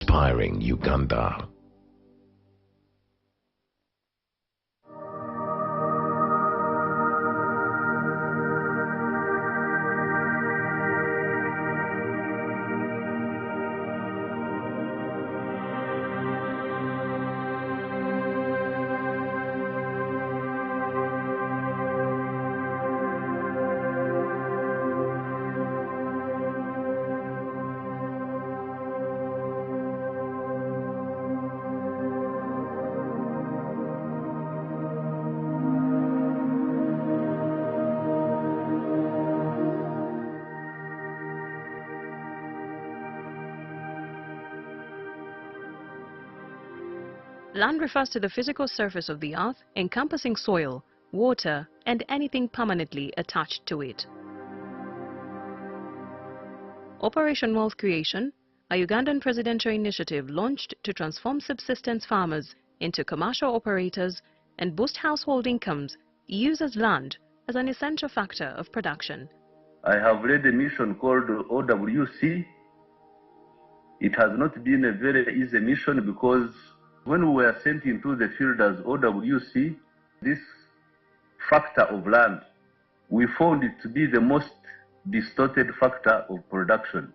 inspiring Uganda. Land refers to the physical surface of the earth, encompassing soil, water, and anything permanently attached to it. Operation Wealth Creation, a Ugandan presidential initiative launched to transform subsistence farmers into commercial operators and boost household incomes, uses land as an essential factor of production. I have led a mission called OWC. It has not been a very easy mission because when we were sent into the field as OWC, this factor of land, we found it to be the most distorted factor of production.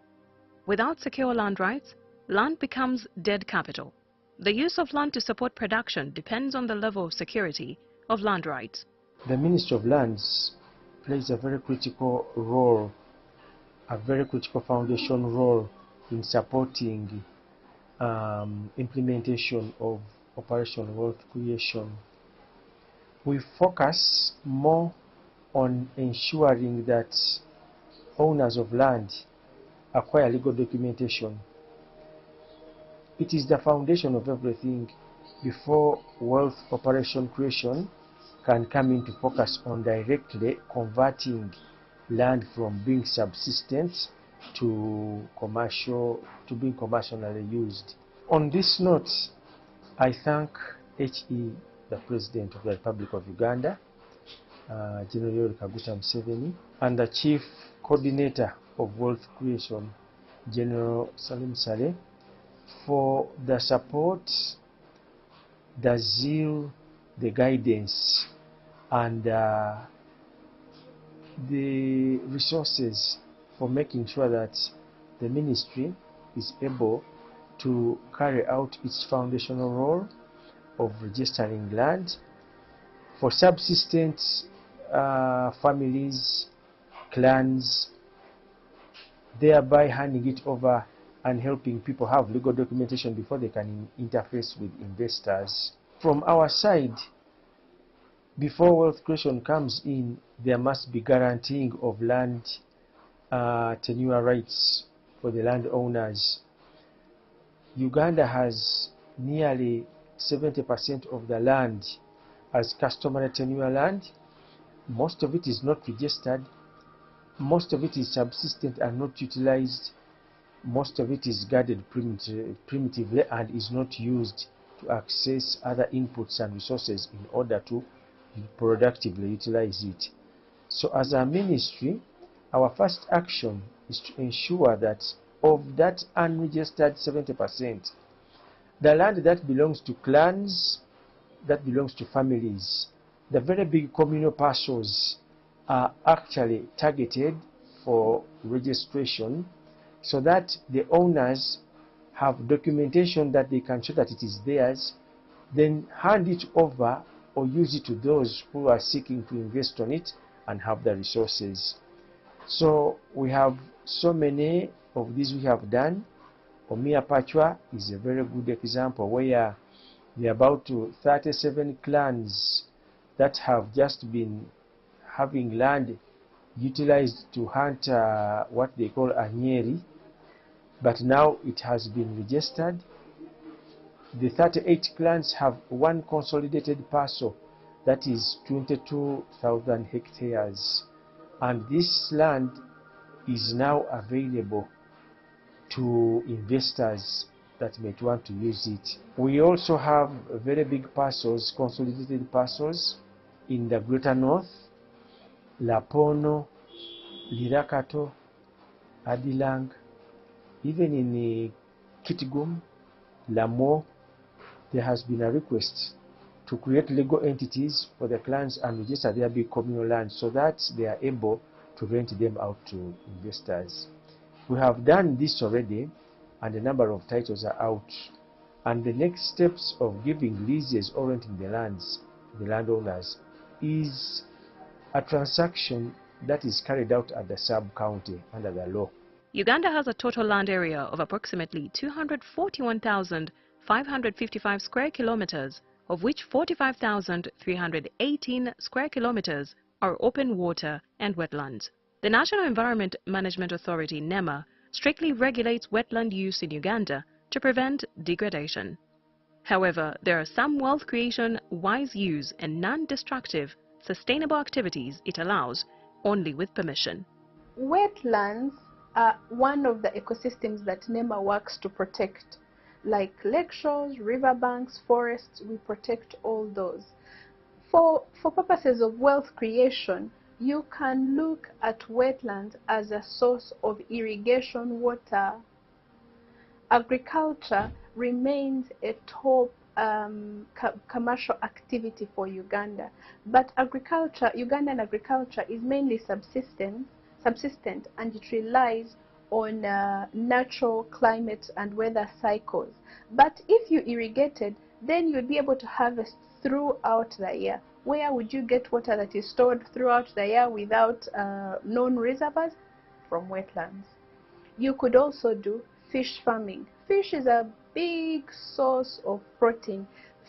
Without secure land rights, land becomes dead capital. The use of land to support production depends on the level of security of land rights. The Ministry of Lands plays a very critical role, a very critical foundation role in supporting implementation of Operation Wealth Creation. We focus more on ensuring that owners of land acquire legal documentation. It is the foundation of everything before wealth operation creation can come into focus on directly converting land from being subsistence to being commercially used. On this note, I thank HE, the President of the Republic of Uganda, General Yoweri Kaguta Museveni, and the Chief Coordinator of Wealth Creation, General Salim Saleh, for the support, the zeal, the guidance, and the resources for making sure that the ministry is able to carry out its foundational role of registering land for subsistence families, clans, thereby handing it over and helping people have legal documentation before they can interface with investors. From our side, before wealth creation comes in, there must be guaranteeing of land tenure rights for the landowners. Uganda has nearly 70% of the land as customary tenure land. Most of it is not registered. Most of it is subsistent and not utilized. Most of it is guarded primitively and is not used to access other inputs and resources in order to productively utilize it. So as a ministry, our first action is to ensure that of that unregistered 70%, the land that belongs to clans, that belongs to families, the very big communal parcels are actually targeted for registration so that the owners have documentation that they can show that it is theirs, then hand it over or use it to those who are seeking to invest on it and have the resources. So we have so many of these we have done. Omia Pachwa is a very good example where there are about 37 clans that have just been having land utilized to hunt what they call anyeri, but now it has been registered. The 38 clans have one consolidated parcel that is 22,000 hectares, and this land is now available to investors that might want to use it. We also have very big parcels, consolidated parcels in the Greater North, Lapono, Lirakato, Adilang, even in Kitgum, Lamo, there has been a request to create legal entities for the clans and register their big communal lands so that they are able to rent them out to investors. We have done this already, and a number of titles are out. And the next steps of giving leases or renting the lands to the landowners is a transaction that is carried out at the sub-county under the law. Uganda has a total land area of approximately 241,555 square kilometers, of which 45,318 square kilometers are open water and wetlands. The National Environment Management Authority, NEMA, strictly regulates wetland use in Uganda to prevent degradation. However, there are some wealth creation, wise use and non-destructive, sustainable activities it allows only with permission. Wetlands are one of the ecosystems that NEMA works to protect. Like lakeshores, riverbanks, forests, we protect all those. For purposes of wealth creation, you can look at wetlands as a source of irrigation water. Agriculture remains a top commercial activity for Uganda, but Ugandan agriculture is mainly subsistent, and it relies on natural climate and weather cycles. But if you irrigated, then you'd be able to harvest throughout the year. Where would you get water that is stored throughout the year without known reservoirs? From wetlands. You could also do fish farming. Fish is a big source of protein.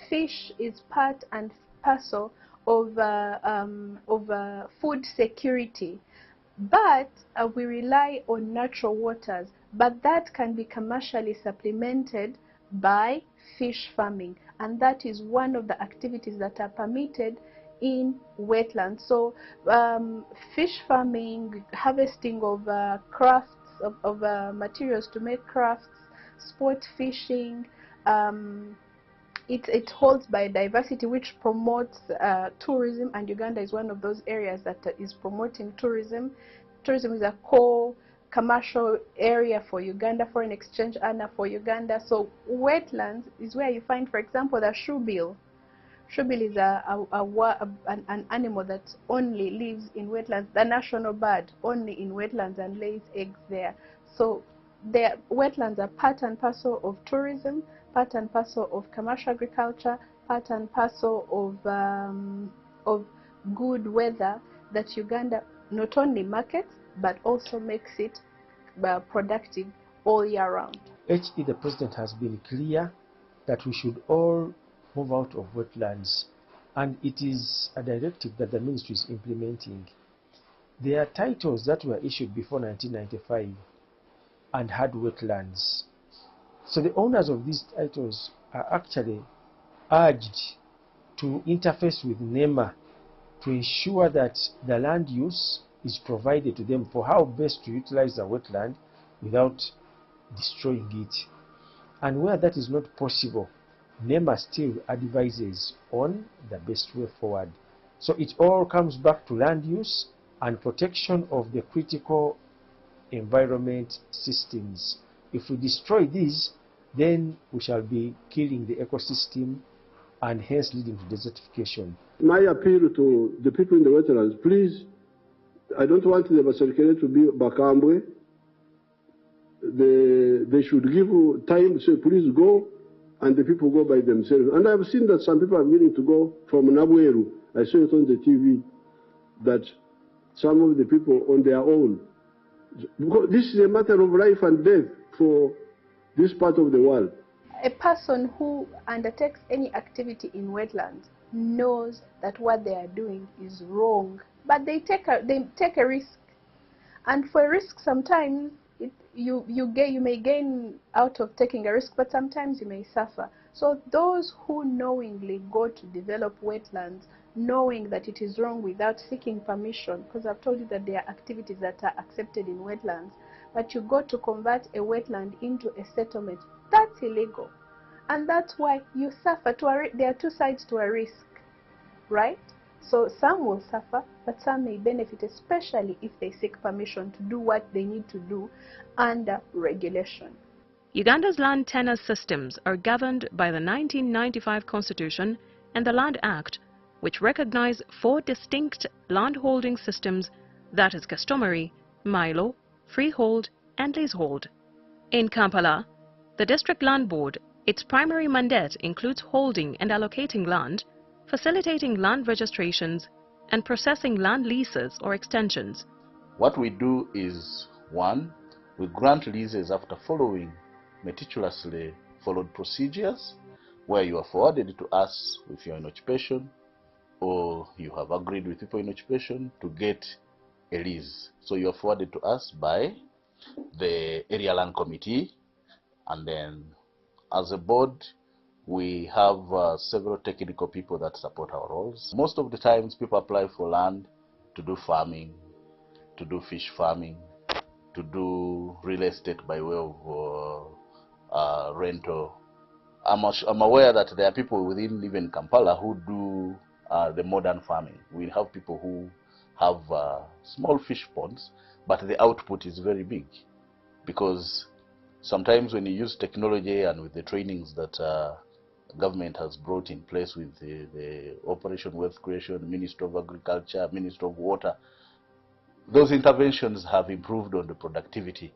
Fish is part and parcel of food security. But we rely on natural waters, but that can be commercially supplemented by fish farming, and that is one of the activities that are permitted in wetlands. So fish farming, harvesting of crafts, of materials to make crafts, sport fishing, it holds biodiversity, which promotes tourism, and Uganda is one of those areas that is promoting tourism. Tourism is a core commercial area for Uganda, foreign exchange earner for Uganda. So wetlands is where you find, for example, the shoebill. Shoebill is an animal that only lives in wetlands, the national bird, only in wetlands, and lays eggs there. So the wetlands are part and parcel of tourism, part and parcel of commercial agriculture, part and parcel of good weather that Uganda not only markets but also makes it productive all year round. HE, the President, has been clear that we should all move out of wetlands, and it is a directive that the ministry is implementing. There are titles that were issued before 1995 and had wetlands. So the owners of these titles are actually urged to interface with NEMA to ensure that the land use is provided to them for how best to utilize the wetland without destroying it. And where that is not possible, NEMA still advises on the best way forward. So it all comes back to land use and protection of the critical environment systems. If we destroy these, then we shall be killing the ecosystem and hence leading to desertification. My appeal to the people in the wetlands, please, I don't want the Basirikare to be Bakambwe. They should give time, say please go, and the people go by themselves. And I've seen that some people are willing to go from Nabweru. I saw it on the TV, that some of the people on their own. Because this is a matter of life and death for this part of the world. A person who undertakes any activity in wetlands knows that what they are doing is wrong, but they take a risk, and for a risk sometimes you may gain out of taking a risk, but sometimes you may suffer. So those who knowingly go to develop wetlands, knowing that it is wrong without seeking permission, because I've told you that there are activities that are accepted in wetlands, but you go to convert a wetland into a settlement, that's illegal. And that's why you suffer. There are two sides to a risk, right? So some will suffer, but some may benefit, especially if they seek permission to do what they need to do under regulation. Uganda's land tenure systems are governed by the 1995 Constitution and the Land Act, which recognize 4 distinct landholding systems, that is customary, Milo, freehold and leasehold. In Kampala, the District Land Board, its primary mandate includes holding and allocating land, facilitating land registrations, and processing land leases or extensions. What we do is, 1, we grant leases after following meticulously followed procedures, where you are forwarded to us if you're in occupation, or you have agreed with people in occupation to get a lease. So you are forwarded to us by the Area Land Committee, and then as a board, we have several technical people that support our roles. Most of the times people apply for land to do farming, to do fish farming, to do real estate by way of rental. I'm aware that there are people within even Kampala who do the modern farming. We have people who have small fish ponds, but the output is very big, because sometimes when you use technology and with the trainings that government has brought in place with the Operation Wealth Creation, Ministry of Agriculture, Ministry of Water, those interventions have improved on the productivity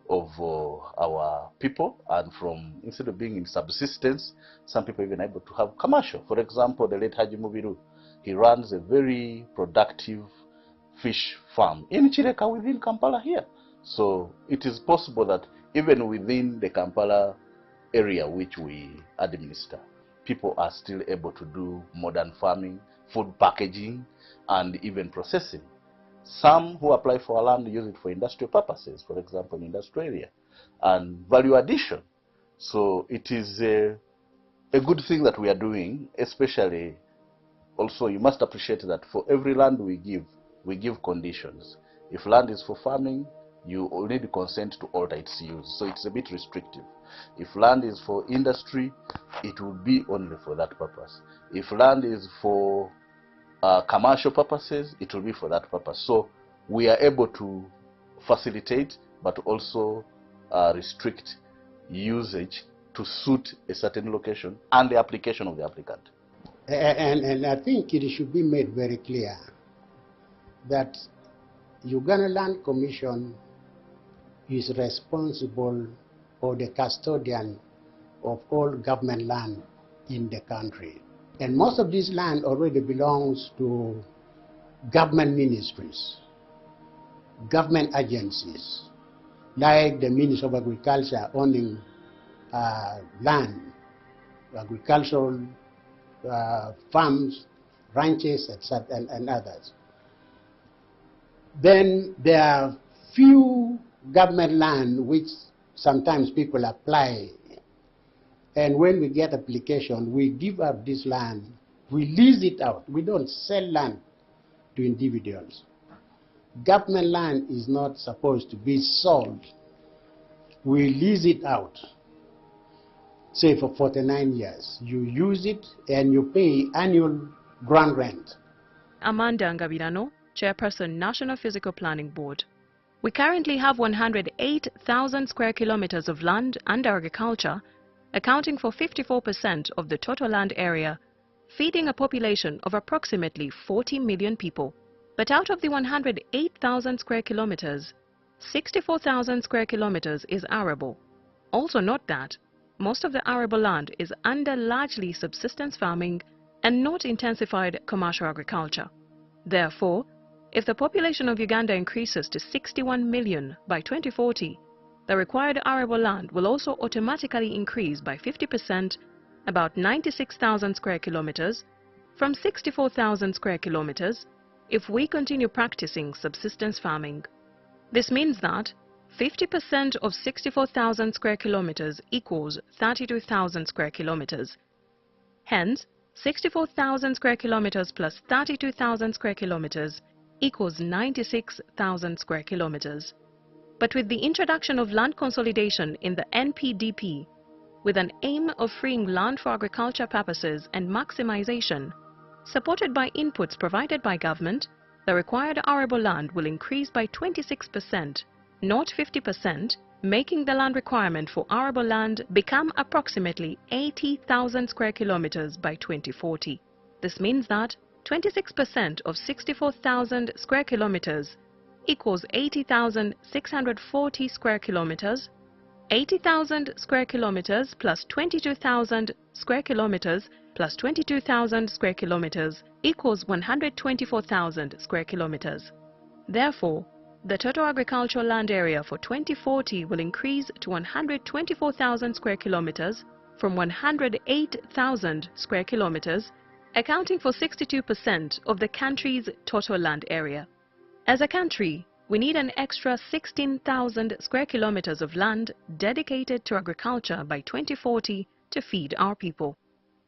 of our people, and from, instead of being in subsistence, some people even able to have commercial. For example, the late Haji Mubiru, he runs a very productive fish farm in Chireka within Kampala here. So it is possible that even within the Kampala area which we administer, people are still able to do modern farming, food packaging, and even processing. Some who apply for our land use it for industrial purposes, for example, in industrial area, and value addition. So it is a good thing that we are doing, especially also you must appreciate that for every land we give conditions. If land is for farming, you need consent to alter its use, so it's a bit restrictive. If land is for industry, it will be only for that purpose. If land is for commercial purposes, it will be for that purpose. So we are able to facilitate, but also restrict usage to suit a certain location and the application of the applicant. And I think it should be made very clear that Uganda Land Commission is responsible or the custodian of all government land in the country. And most of this land already belongs to government ministries, government agencies, like the Ministry of Agriculture owning land, agricultural farms, ranches, etc., and others. Then there are few government land which sometimes people apply, and when we get application, we give up this land, we lease it out. We don't sell land to individuals. Government land is not supposed to be sold. We lease it out, say for 49 years. You use it and you pay annual ground rent. Amanda Ngabirano, Chairperson, National Physical Planning Board. We currently have 108,000 square kilometers of land under agriculture, accounting for 54% of the total land area, feeding a population of approximately 40 million people. But out of the 108,000 square kilometers, 64,000 square kilometers is arable. Also note that most of the arable land is under largely subsistence farming and not intensified commercial agriculture. Therefore, if the population of Uganda increases to 61 million by 2040, the required arable land will also automatically increase by 50%, about 96,000 square kilometers, from 64,000 square kilometers, if we continue practicing subsistence farming. This means that 50% of 64,000 square kilometers equals 32,000 square kilometers. Hence, 64,000 square kilometers plus 32,000 square kilometers equals 96,000 square kilometers. But with the introduction of land consolidation in the NPDP, with an aim of freeing land for agriculture purposes and maximization, supported by inputs provided by government, the required arable land will increase by 26%, not 50%, making the land requirement for arable land become approximately 80,000 square kilometers by 2040. This means that 26% of 64,000 square kilometers equals 80,640 square kilometers. 80,000 square kilometers plus 22,000 square kilometers plus 22,000 square kilometers equals 124,000 square kilometers. Therefore, the total agricultural land area for 2040 will increase to 124,000 square kilometers from 108,000 square kilometers, accounting for 62% of the country's total land area. As a country, we need an extra 16,000 square kilometers of land dedicated to agriculture by 2040 to feed our people.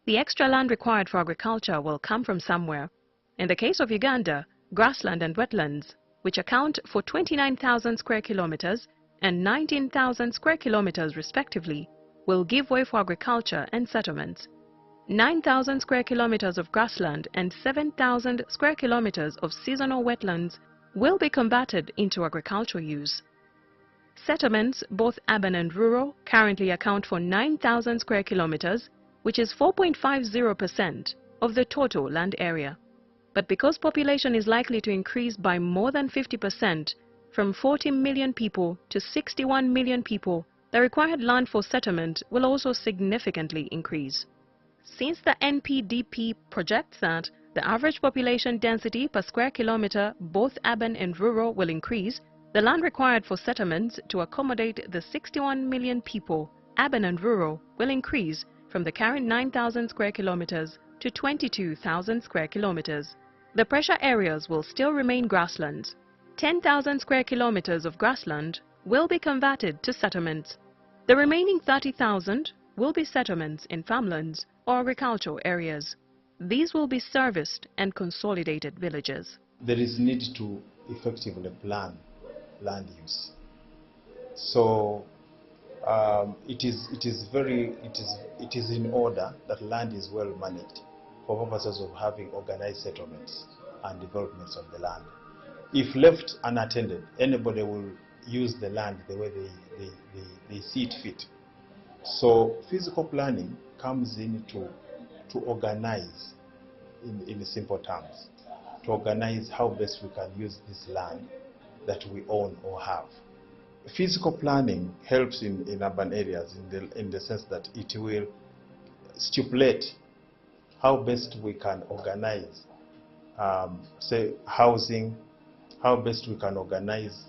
The extra land required for agriculture will come from somewhere. In the case of Uganda, grassland and wetlands, which account for 29,000 square kilometers and 19,000 square kilometers respectively, will give way for agriculture and settlements. 9,000 square kilometers of grassland and 7,000 square kilometers of seasonal wetlands will be converted into agricultural use. Settlements, both urban and rural, currently account for 9,000 square kilometers, which is 4.50% of the total land area. But because population is likely to increase by more than 50%, from 40 million people to 61 million people, the required land for settlement will also significantly increase. Since the NPDP projects that the average population density per square kilometer, both urban and rural, will increase, the land required for settlements to accommodate the 61 million people, urban and rural, will increase from the current 9,000 square kilometers to 22,000 square kilometers. The pressure areas will still remain grasslands. 10,000 square kilometers of grassland will be converted to settlements. The remaining 30,000 will be settlements in farmlands or agricultural areas. These will be serviced and consolidated villages. There is need to effectively plan land use. So it is in order that land is well managed for purposes of having organized settlements and developments of the land. If left unattended, anybody will use the land the way they see it fit. So physical planning comes in to organize, in simple terms, to organize how best we can use this land that we own or have. Physical planning helps in urban areas in the sense that it will stipulate how best we can organize, say, housing, how best we can organize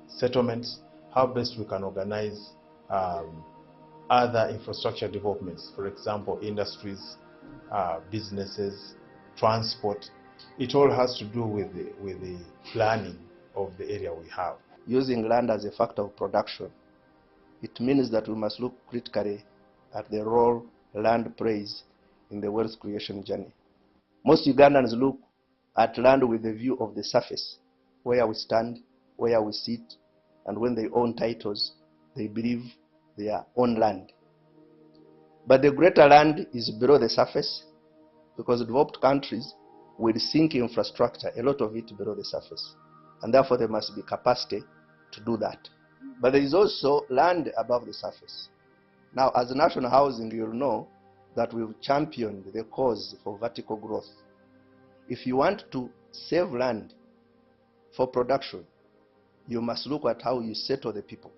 settlements, how best we can organize other infrastructure developments, for example, industries, businesses, transport. It all has to do with the planning of the area we have. Using land as a factor of production, it means that we must look critically at the role land plays in the wealth creation journey. Most Ugandans look at land with a view of the surface, where we stand, where we sit, and when they own titles, they believe they own land. But the greater land is below the surface, because developed countries will sink infrastructure, a lot of it below the surface. And therefore there must be capacity to do that. But there is also land above the surface. Now, as National Housing, you'll know that we've championed the cause for vertical growth. If you want to save land for production, you must look at how you settle the people.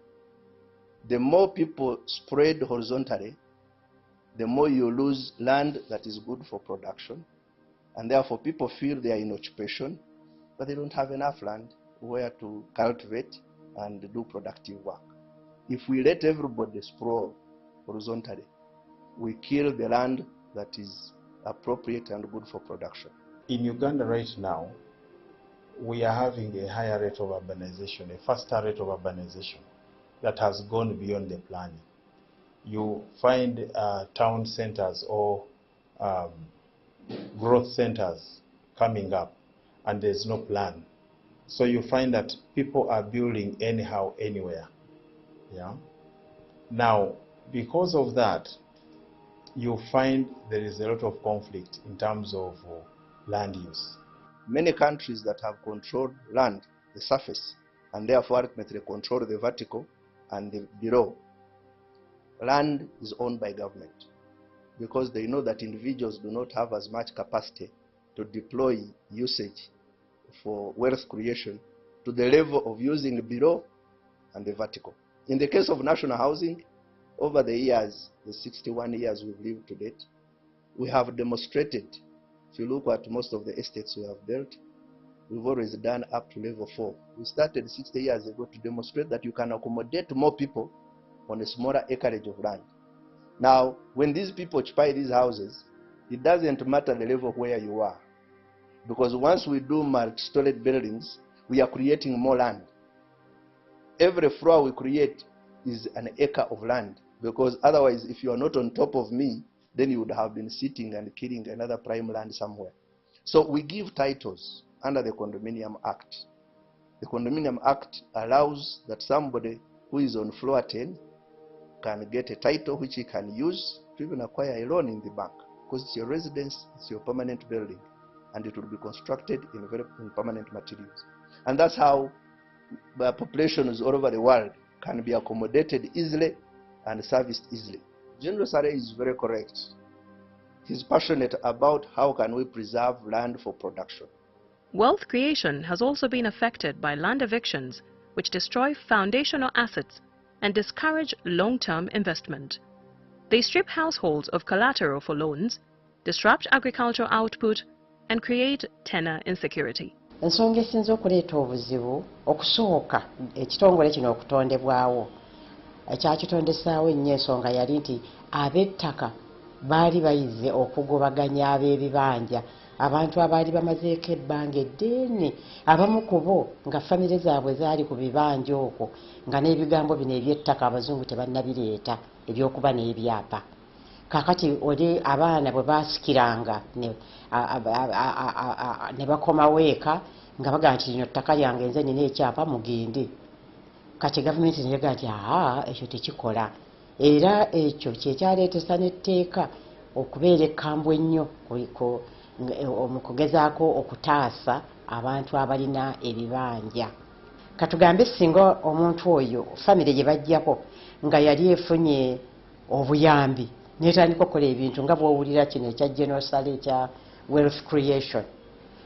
The more people spread horizontally, the more you lose land that is good for production, and therefore people feel they are in occupation, but they don't have enough land where to cultivate and do productive work. If we let everybody sprawl horizontally, we kill the land that is appropriate and good for production. In Uganda right now, we are having a higher rate of urbanization, a faster rate of urbanization that has gone beyond the planning. You find town centers or growth centers coming up, and there's no plan. So you find that people are building anyhow, anywhere. Yeah. Now, because of that, you find there is a lot of conflict in terms of land use. Many countries that have controlled land, the surface, and therefore ultimately control the vertical, and the bureau, land is owned by government, because they know that individuals do not have as much capacity to deploy usage for wealth creation to the level of using the bureau and the vertical. In the case of national housing, over the years, the 61 years we've lived to date, we have demonstrated, if you look at most of the estates we have built, we've always done up to level 4. We started 60 years ago to demonstrate that you can accommodate more people on a smaller acreage of land. Now, when these people occupy these houses, it doesn't matter the level where you are, because once we do multi-storied buildings, we are creating more land. Every floor we create is an acre of land, because otherwise, if you are not on top of me, then you would have been sitting and killing another prime land somewhere. So we give titles under the Condominium Act. The Condominium Act allows that somebody who is on floor 10 can get a title which he can use to even acquire a loan in the bank, because it's your residence, it's your permanent building, and it will be constructed in permanent materials. And that's how the populations all over the world can be accommodated easily and serviced easily. General Saleh is very correct. He's passionate about how can we preserve land for production. Wealth creation has also been affected by land evictions, which destroy foundational assets and discourage long-term investment. They strip households of collateral for loans, disrupt agricultural output, and create tenure insecurity. Ensonga esinza okuleeta obuzibu okusooka ekitongole kino okutondebwawo ekyakitondesaawo ennyo ensonga yali nti ab'ettaka baali bayize okugobaganya ab'ebibanja, abantu abaali bamazeeko ebbanga eddene, abamu ku bo nga famire zaabwe zaali ku bibanja okwo, nga n'ebigambo bino eby'ettaka abazungu tebannabireeta ebyokuba n'ebyapa. Kakati oli abaana bwe baasikiranga ne bakomawo eka nga bagaa nti lino ttaka lyange nze nina ekyapa mugende. Kati gavumenti neyagaa nti ekyo tekikola. Era ekyo kyekyaleetesa n'etteeka okubeera ekkambwe ennyo mu kugezaako okutaasa abantu abalina ebibanja. Katugambe singa omuntu oyo famire gye bajjako nga yali efunye obuyambi n'etandika okukola ebintu nga bw'owulira kino ekya General Saleh ekya wealth creation.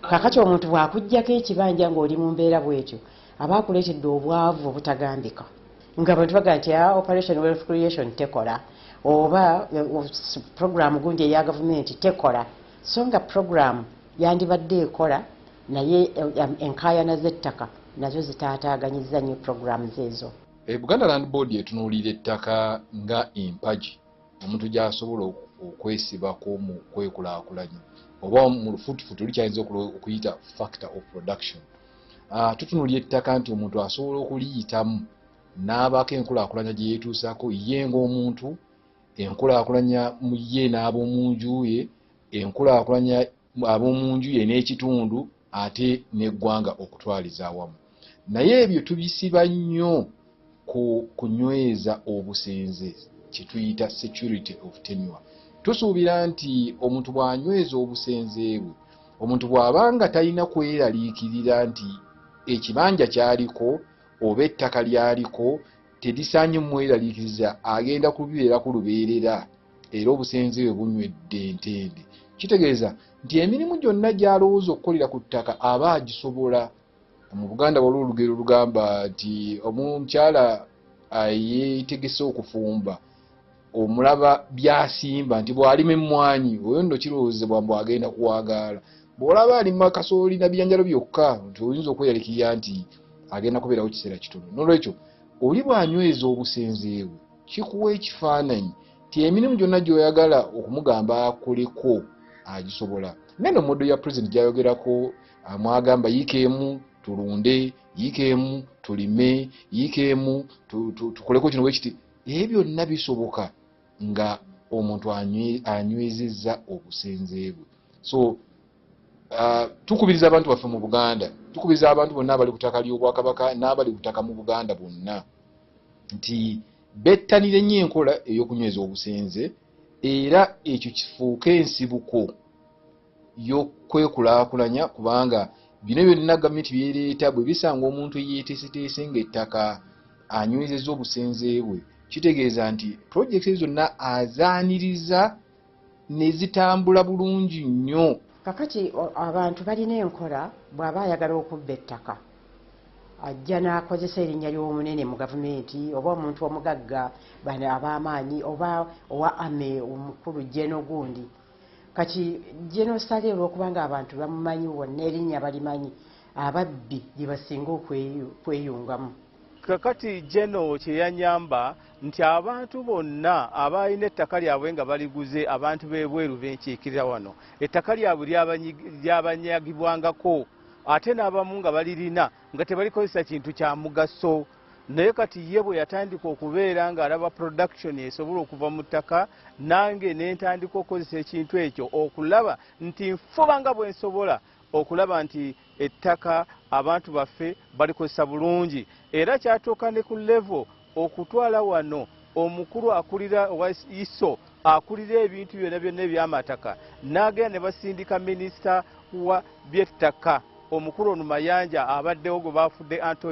Kakati omuntu bw'akuggyako ekibanja ng'oli mu mbeera bw'etyo, aba akuleetedde obwavu obutagambika. Nga abantu bagaa nti operation wealth creation tekola, oba program gundi eya gavumenti tekola. So nga program yandibadde ekola, naye enkaayana z'ettaka nazo zitaataaganyiza nnyo programs ezo. Buganda Land Board etunuulira ettaka nga empagi omuntu gy'asobola okwesibako mu kwekulaakulanya, oba mu lufutufutu lukyayinza okuyita factor of production. Tutunuulira ettaka nti omuntu asobola okuliyitamu n'abaako enkulaakulanya gye yeetuusaako ye ng'omuntu, enkulaakulanya mu ye n'ab'omunju ye, enkulaakulanya ab'omunju ye n'ekitundu, ate n'eggwanga okutwaliza awamu. Naye ebyo tubisiba nnyo ku kunyweza obusenze kye tuyita security of tenure. Tusuubira nti omuntu bw'anyweza obusenze bwe, omuntu bw'abanga talina kweraliikirira nti ekibanja kyaliko oba ettaka lyaliko terisaanye mweraliikiriza, agenda kubibeerako lubeerera era obusenze bwe bunywedde entende. Kitegeeza nti emirimu gyonna gy'alowooza okukolera ku ttaka aba agisobola. Mu Buganda waliwo olugero lugamba nti omukyala yeetegese okufumba, omulaba byasimba nti bw'alima emmwanyi oyo nno kirowoozebwa mbu agenda kuwagaala. Bw'olaba alima kasooli na bijanjalo byokka nti oyinza okweralikirira nti agenda kubeerawo kiseera kitono. N'olwekyo oli bw'anyweza obusenze bwe kikuwa ekifaananyi nti emirimu gyonna gy'oyagala okumugamba akoleko agisobola. Neno modo ya president gyayogerako, mwagamba yiikeemu tulunde, yiikeemu tulime, yiikeemu tukoleko kino bwekiti. Ebyo byonna bisoboka nga omuntu anywezezza obusenze bwe. So tukubiriza abantu baffe mu Buganda, tukubiriza abantu bonna abali ku ttaka ly'Obwakabaka n'abali ku ttaka mu Buganda bonna nti bettanire nnyo enkola ey'okunyweza obusenze, era ekyo kifuuke ensibuko y'okwekulaakulanya, kubanga bino byonna gavumenti byereeta bwe bisanga omuntu yeeteeseteese ng'ettaka anywezezza obusenze bwe kitegeeza nti projekiti zonna azaaniriza ne zitambula bulungi nnyo. Kakati abantu balina enkola bw'aba ayagala okubba ettaka ajja n'akozesa erinnya ly'omunene mu gavumenti oba omuntu omugagga bano ab'amaanyi oba owa ame omukulu jeno gundi. Kati jeno Sale olw'okubanga abantu bamumanyi wonna erinnya balimanyi ababbi gye basinga okweyungamu. Kakati jeno kye yanyamba nti abantu bonna abalina ettaka lyabwe nga baliguze abantu b'ebweru b'enkiikirira wano ettaka lyabwe lyabanyagibwangako ate n'abamu nga balirina nga tebalikozesa kintu kya mugaso. Naye kati ye bwe yatandika okubeera ng'alaba production esobola okuva mu ttaka nange ne ntandika okukozesa ekintu ekyo okulaba nti nfuba nga bwe nsobola okulaba nti ettaka abantu baffe balikozesa bulungi. Era kyatuuka ne ku level okutwala wano omukulu akulira owa ISO akulira ebintu byonna eby'amataka n'agenda ne basindika minisita wa by'ettaka omukulu ono Mayanja abaddewo gwe baafudde Anto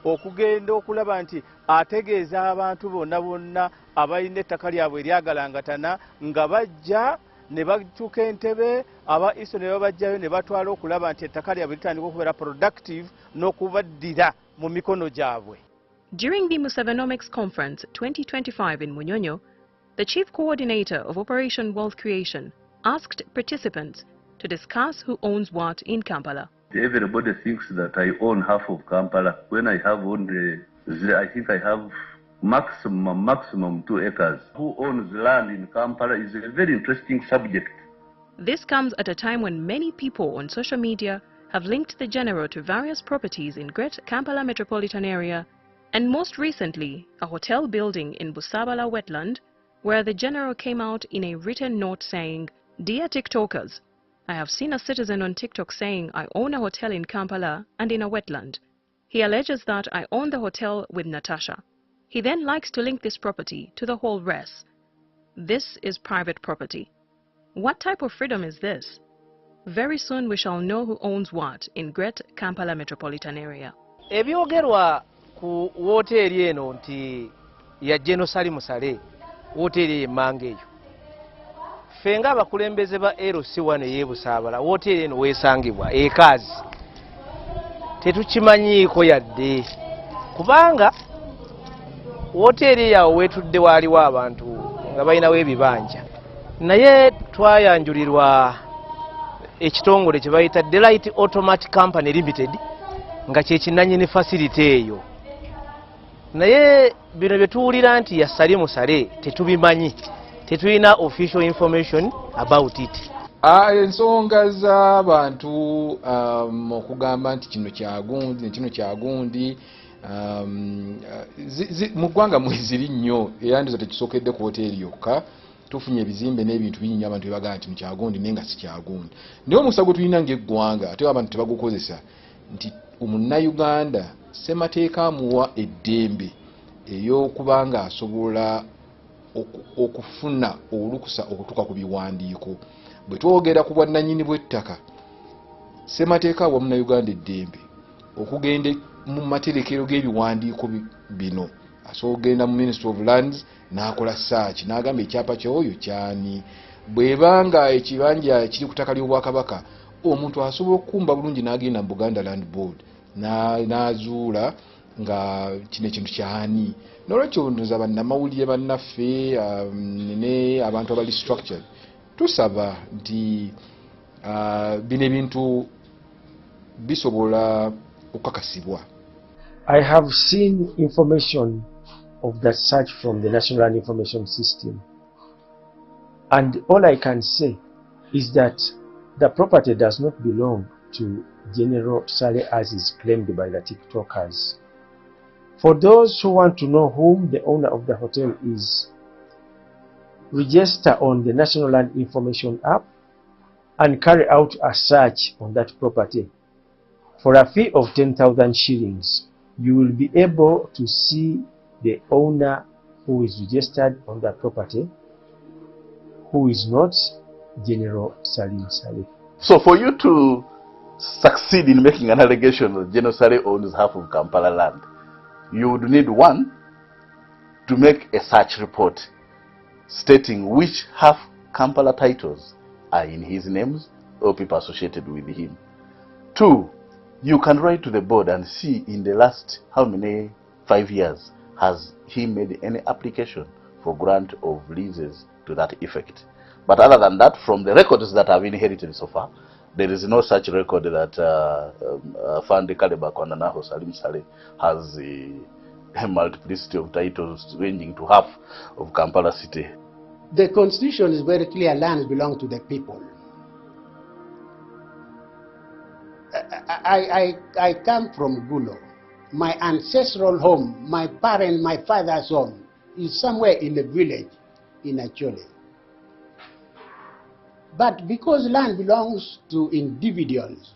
okugenda okulaba nti ategeeza abantu bonna abalina ettaka lyabwe eryagalangatana nga bajja ne batuuka Entebbe aba ISO ne babajjayo ne batwala okulaba nti ettaka lyabwe litandika okubeera productive n'okubaddira mu mikono gyabwe. During the Musevenomics Conference 2025 in Munyonyo, the Chief Coordinator of Operation Wealth Creation asked participants to discuss who owns what in Kampala. Everybody thinks that I own half of Kampala when I have only, I think I have maximum 2 acres. Who owns land in Kampala is a very interesting subject. This comes at a time when many people on social media have linked the general to various properties in Great Kampala metropolitan area, and most recently a hotel building in Busabala wetland, where the general came out in a written note saying, "Dear TikTokers, I have seen a citizen on TikTok saying I own a hotel in Kampala and in a wetland. He alleges that I own the hotel with Natasha. He then likes to link this property to the whole rest. This is private property. What type of freedom is this? Very soon we shall know who owns what in Great Kampala metropolitan area." Ebyogerwa ku wooteeri eno nti ya Jeno Salimu Sale wooteeri y'Emmanga eyo. Ffe ng'abakulembeze ba LC wano y'Ebusaabala wooteeri eno weesangibwa ekaazi tetukimanyiiko yadde kubanga wooteeri yawo weetudde waaliwo abantu nga balinawo ebibanja naye twayanjulirwa ekitongole kye bayita Delight Automatic Company Limited nga kye kinnannyini facility eyo naye bino bye tuwulira nti ya Salimu Sale tetubimanyi tetulina official information about it. Ensonga z'abantu okugamba nti kino kyagundi kino kyagundi mu ggwanga mweziri nnyo era ndizo tekisookedde ku hoteeri yokka tufunye ebizimbe n'ebintu bingi abantu bebagaa nti mukyagundi naye nga si kyagundi naye omusa gwe tulina ng'eggwanga ate abantu tebagukozesa nti omunnayuganda ssemateeka amuwa eddembe ey'okubanga asobola okufuna olukusa okutuuka ku biwandiiko. Bwe twogera ku bwannannyini bw'ettaka ssemateeka awa munnayuganda eddembe okugenda mu materekero g'ebiwandiiko bino asobola okugenda mu Ministry of Lands n'akola search n'agamba ekyapa ky'oyo kyani. Bw'ebanga ekibanja kiri ku ttaka ly'Obwakabaka omuntu asobola okukumba bulungi n'agenda mu Buganda Land Board n'azuula nga kino ekintu kyani. N'olwekyo ndoza bannamawulire bannaffe ne abantu abali structured tusaba nti bino ebintu bisobola okukakasibwa. I have seen information of that search from the National Land Information System, and all I can say is that the property does not belong to General Sale as is claimed by the TikTokers. For those who want to know whom the owner of the hotel is, register on the National Land Information app and carry out a search on that property. For a fee of 10,000 shillings, you will be able to see the owner who is registered on that property, who is not General Salim Sale. So for you to succeed in making an allegation that General Sale owns half of Kampala land, you would need one to make a search report stating which half Kampala titles are in his names or people associated with him. 2, you can write to the board and see in the last how many 5 years has he made any application for grant of leases to that effect. But other than that, from the records that I've inherited so far, there is no such record that Fandi Kaleba Kwananaho Salim Saleh has a multiplicity of titles ranging to half of Kampala city. The constitution is very clear, lands belong to the people. I come from Gulo. My ancestral home, my father's home, is somewhere in the village in Acholi. But because land belongs to individuals,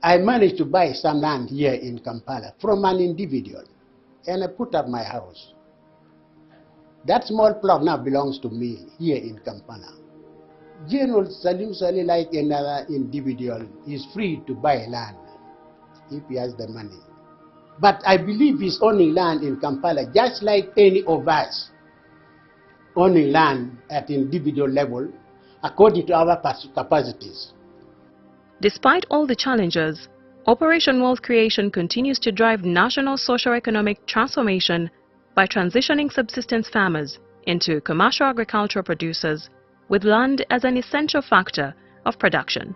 I managed to buy some land here in Kampala from an individual, and I put up my house. That small plot now belongs to me here in Kampala. General Salim Saleh, like another individual, is free to buy land if he has the money. But I believe he's owning land in Kampala just like any of us owning land at individual level according to our capacities. Despite all the challenges, Operation Wealth Creation continues to drive national socio-economic transformation by transitioning subsistence farmers into commercial agricultural producers with land as an essential factor of production.